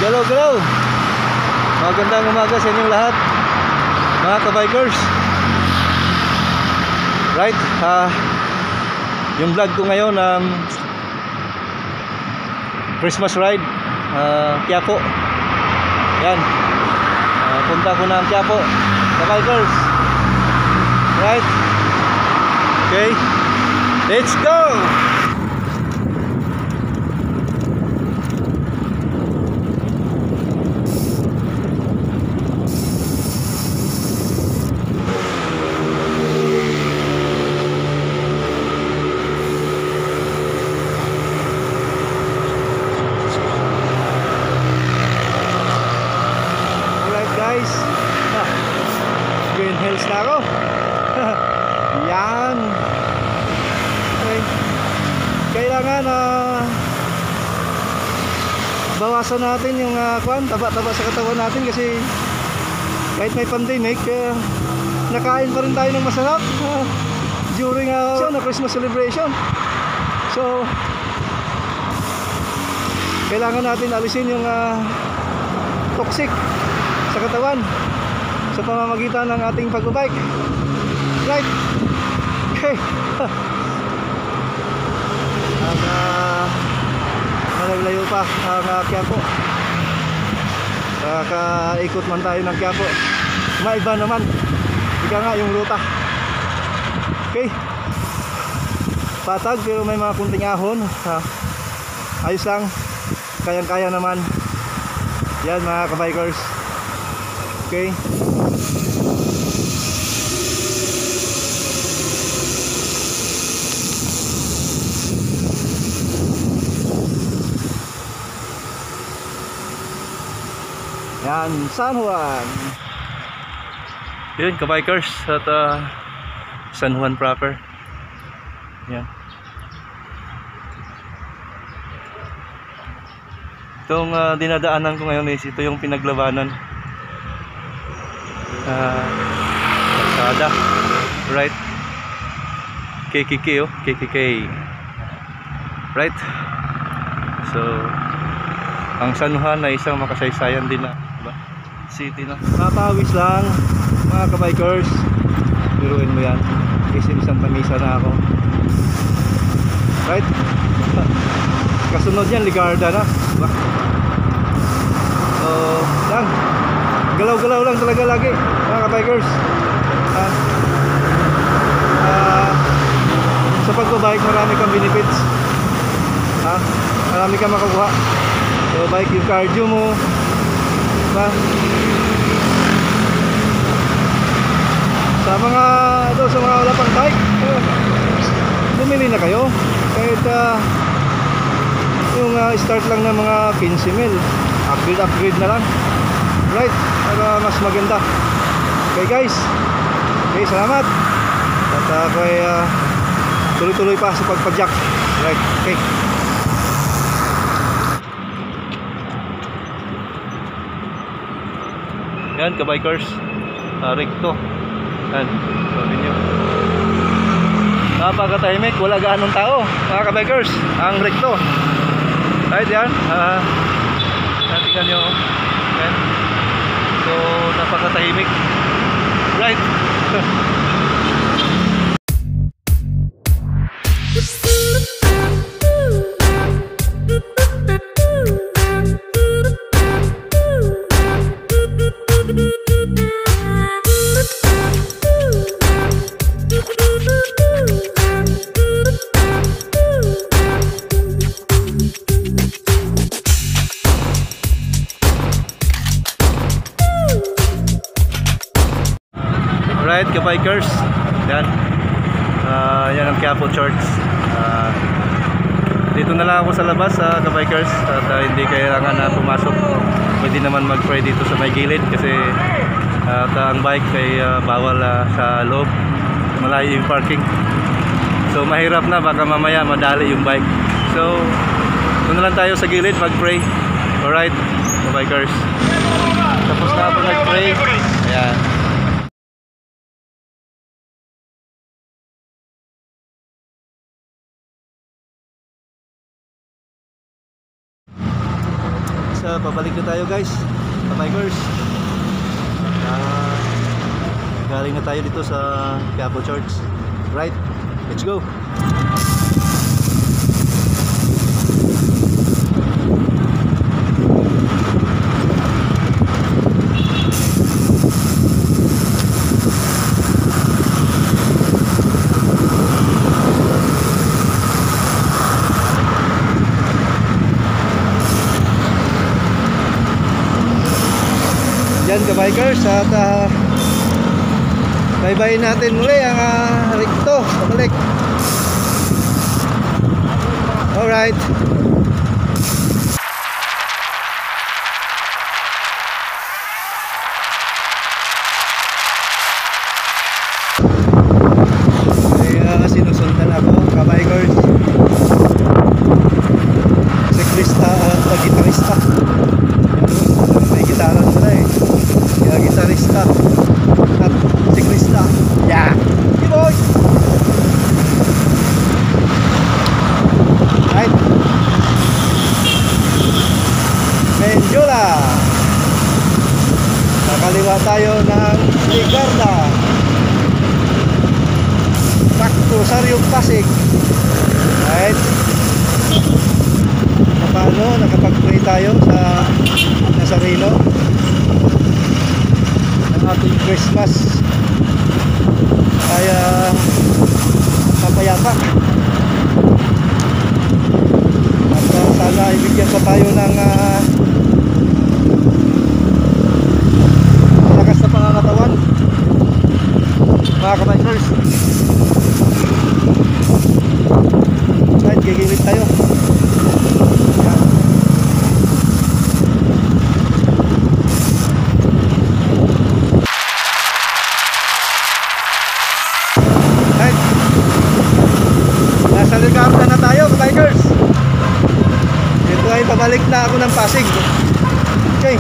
Galaw, galaw. Magandang umaga sa inyong lahat, mga ka-bikers. Right, yung vlog ko ngayon, Christmas ride, Quiapo. Yan, punta ko ng Quiapo, ka-bikers. Right, okay, let's go! Guys, Green Hills na ako. Yan. Okay. Kailangan bawasan natin yung taba-taba sa katawan natin kasi kahit may pandemic, nakain pa rin tayo ng masarap during na Christmas celebration. So kailangan natin alisin yung toxic sa katawan sa pamamagitan ng ating pagbabike. Right, okay. Malalayo pa ang Quiapo. Kakaikot man tayo ng Quiapo, maiba naman ika nga yung ruta. Okay, patag pero may mga kunting ahon, ayos lang, kayang-kaya naman yan mga ka-bikers. Okay. Yan, San Juan. Yun, ka-bikers, at San Juan proper. Yan. Itong dinadaanan ko ngayon is ito yung pinaglabanan. Kalsada, right? KKK, KKK, right? So ang San Juan ay isang makasaysayan din na city na. Nakapawis lang mga ka-bikers. Biruin mo yan, isang Misa na ako, right? Kasunod yan Ligarda na, diba? So lang, galaw-galaw lang talaga lagi mga ka-bikers. Sa pagbabike marami kang benefits, marami kang makukuha. So bike yung cardio mo, diba? Sa mga wala pang bike, bumili na kayo kahit yung start lang ng mga 15 mil, upgrade na lang, right, para mas maganda. Okay guys, okay, salamat. At ako ay tuloy-tuloy pa sa pagpa-jack, right, okay. Yan ka-bikers, recto. Yan, sabi nyo, napakatahimik, wala gaanong tao mga ka-bikers, ang recto. Right, yan, tingnan nyo. Yan. So napakatahimik, right? Right, ka-bikers, yan, yan ang Quiapo Church. Dito na lang ako sa labas, ka-bikers, at hindi kailangan na pumasok. Pwede naman mag-pray dito sa may gilid kasi ang bike ay bawal sa loob, malayo yung parking. So mahirap na, baka mamaya madali yung bike. So doon na lang tayo sa gilid mag-pray. Alright, ka-bikers, tapos na ako nag-pray. Ayan. pabalik na tayo guys, kabikers. Galing na tayo dito sa Quiapo Church. Right, let's go. Yan kabikers, at bye-bye natin muli ang recto pabalik. Alright. Ay, sinusundan ako kabikers. Siklista at gitarista. May gitaran pala eh. Kaya gitarista at siklista. Yeah! Hey boy! Right. Menjola. Nakaliwa tayo ng Ligarda. Sakto Saryong Pasig. Right. Paano nakapag-pray tayo sa Nazareno ng ating Christmas kaya kapayapa, at sana ibigyan pa tayo ng malakas na pangangatawan mga kabikers. Right, gigilid tayo. Nasa Ligarda na tayo kabikers. Ito ay pabalik na ako ng Pasig. Okay.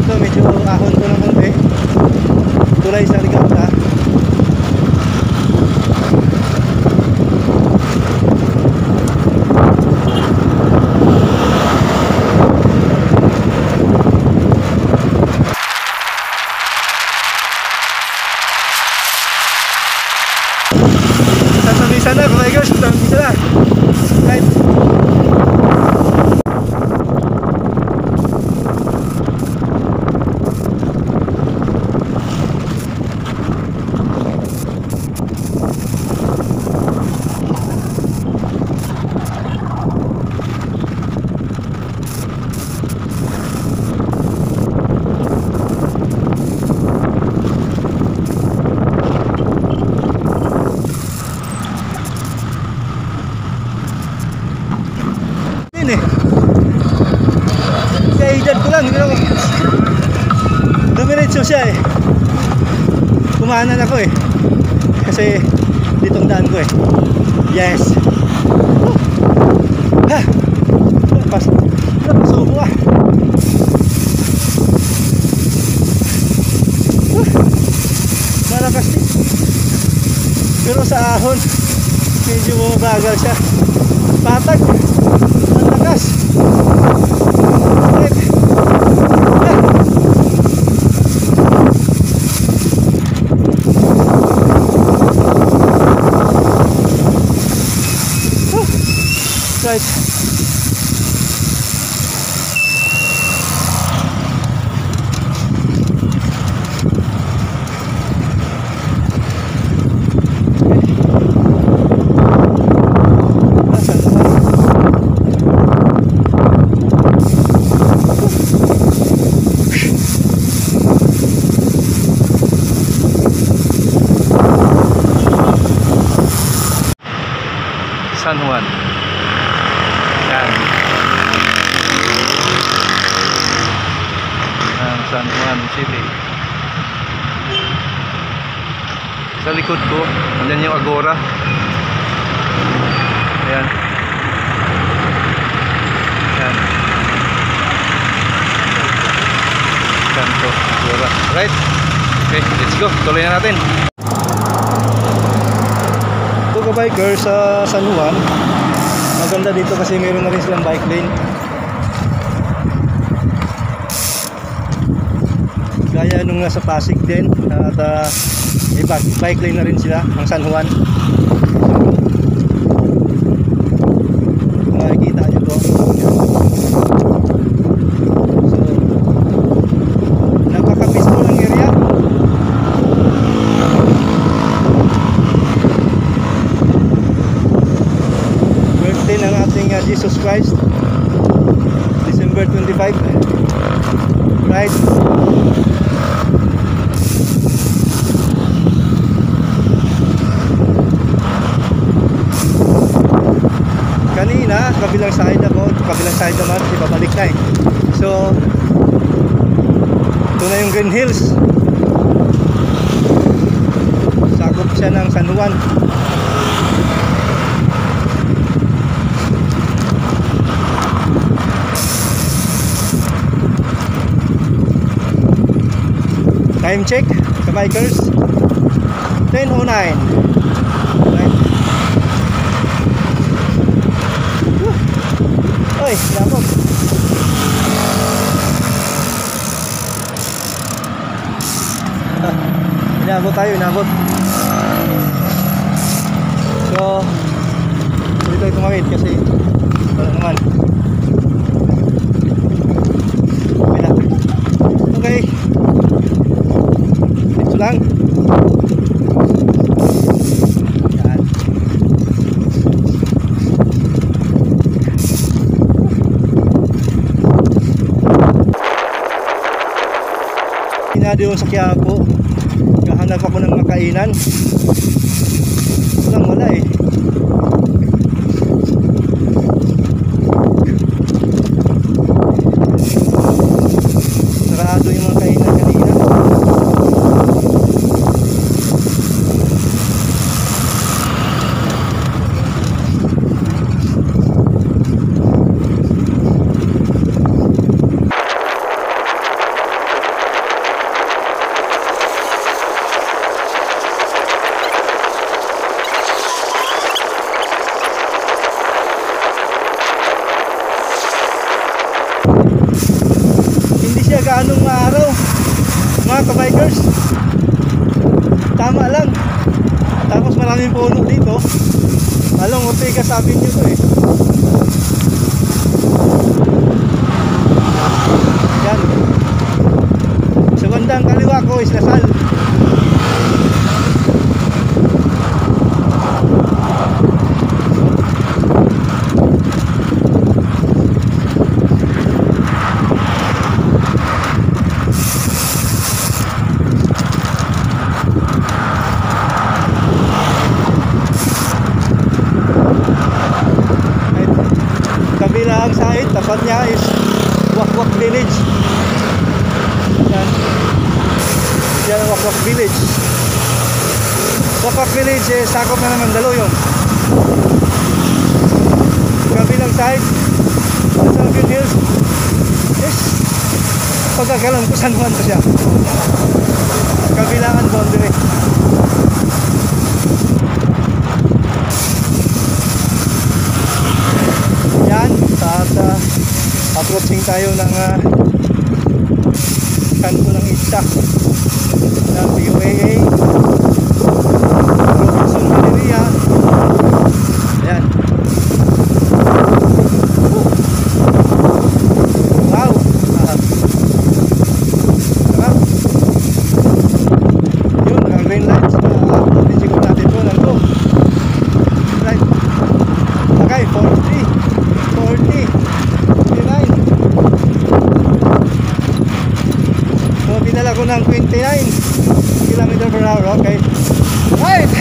Ito medyo ahon ko ng konti. Tulay sa Ligarda. Isa na kabikers, isa na. Right. Kaya edad ko lang, dumiretso siya eh. Kumanan ako eh, kasi ditong daan ko eh. Yes. Ha! Napasubo ah. Malakas din. Pero sa ahon medyo bumabagal siya. Patag. Ang lakas. Right. Right. San Juan. Yan. San Juan City. Sa likod ko, andyan yung Agora. Ayan. Ayan. Kanto, Agora. Right? Okay, let's go. Tuloy na natin. Ito ka biker sa San Juan. Maganda dito kasi meron na rin silang bike lane. Gaya nung nasa Pasig din. At bike lane na rin sila ang San Juan. Makikita nyo to. So, napaka-peaceful ang area. Birthday ng ating Jesus Christ, December 25. Right? Kanina, kabilang side ako, kabilang side naman, ibabalik na eh. So, ito na yung Green Hills. Sakop siya ng San Juan. Time check, kabikers, 10:09. Right. Oy, labog. Inabot tayo, inabot. So, tuloy tayo tumawid kasi wala naman. Okay. Ito lang. Yan. Pinado yung sa Quiapo. Kahanap ako ng makainan. Wala eh. Sarado yung mga kainan kanina. Hindi siya gaanong maaraw, mga kabikers. Tama lang. Tapos maraming puno dito. Along Ortega sabi nyo to eh. Yan. Sa bandang kaliwa ko is Lasal. Kabilang side, tapat niya is Wakwak Village. Yan. Yan ang Wakwak Village. Wakwak Village eh, sakop na naman Mandaluyong. Kabilang side, sa Green Hills is pagkakalam ko San Juan pa siya. Kabilangan boundary. Yan, at approaching tayo ng kanto ng ITSA ng PUAA Robinson Galleria. Ayan. Wow. Sarap. Yun, ang green lights. Pag-siguro natin po ng go. Right. Okay, 40, 59. So pinala ko ng 29 km/h. Okay. Right.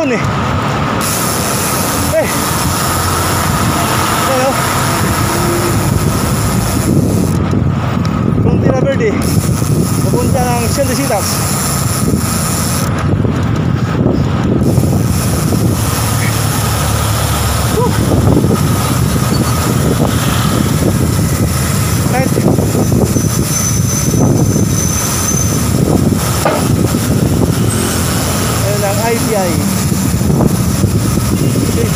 Moon eh. Eh. Hello. Frontera Verde. Papunta ng Santisitas. Right. Ayun ang IPI. Okay.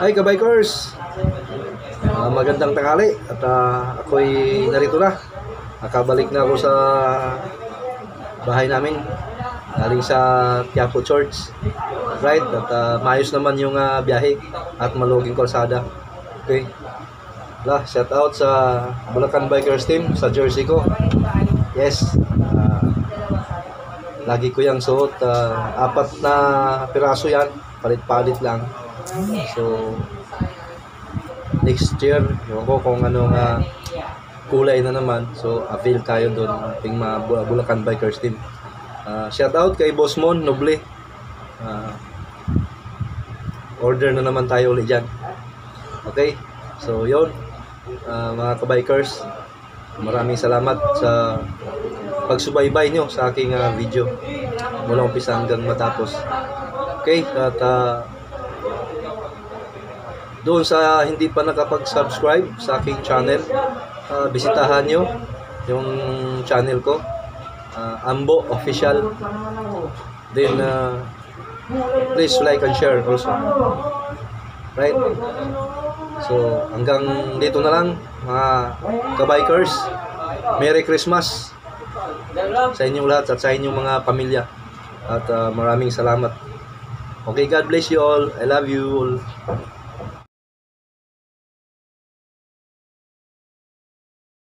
Hi kabikers! Magandang tanghali at ako'y narito na. Nakabalik na ako sa bahay namin galing sa Quiapo Church. Right? At maayos naman yung biyahe at maluging kalsada. Okay? Shout out sa Bulacan Bikers team sa jersey ko. Yes. Lagi ko yung suot. 4 na piraso yan. Palit-palit lang. So next year, ewan ko kung anong kulay na naman. So avail tayo doon ating mga Bulacan Bikers team. Shout out kay Boss Mon Noble. Order na naman tayo ulit dyan. Okay, so yun, mga kabikers, maraming salamat sa pagsubaybay nyo sa aking video mula umpisa hanggang matapos. Okay, at doon sa hindi pa nakapag-subscribe sa aking channel, bisitahan nyo yung channel ko, Ambo Official. Then please like and share also. Right? So hanggang dito na lang mga kabikers. Merry Christmas sa inyong lahat at sa inyong mga pamilya. At maraming salamat. Okay, God bless you all. I love you all.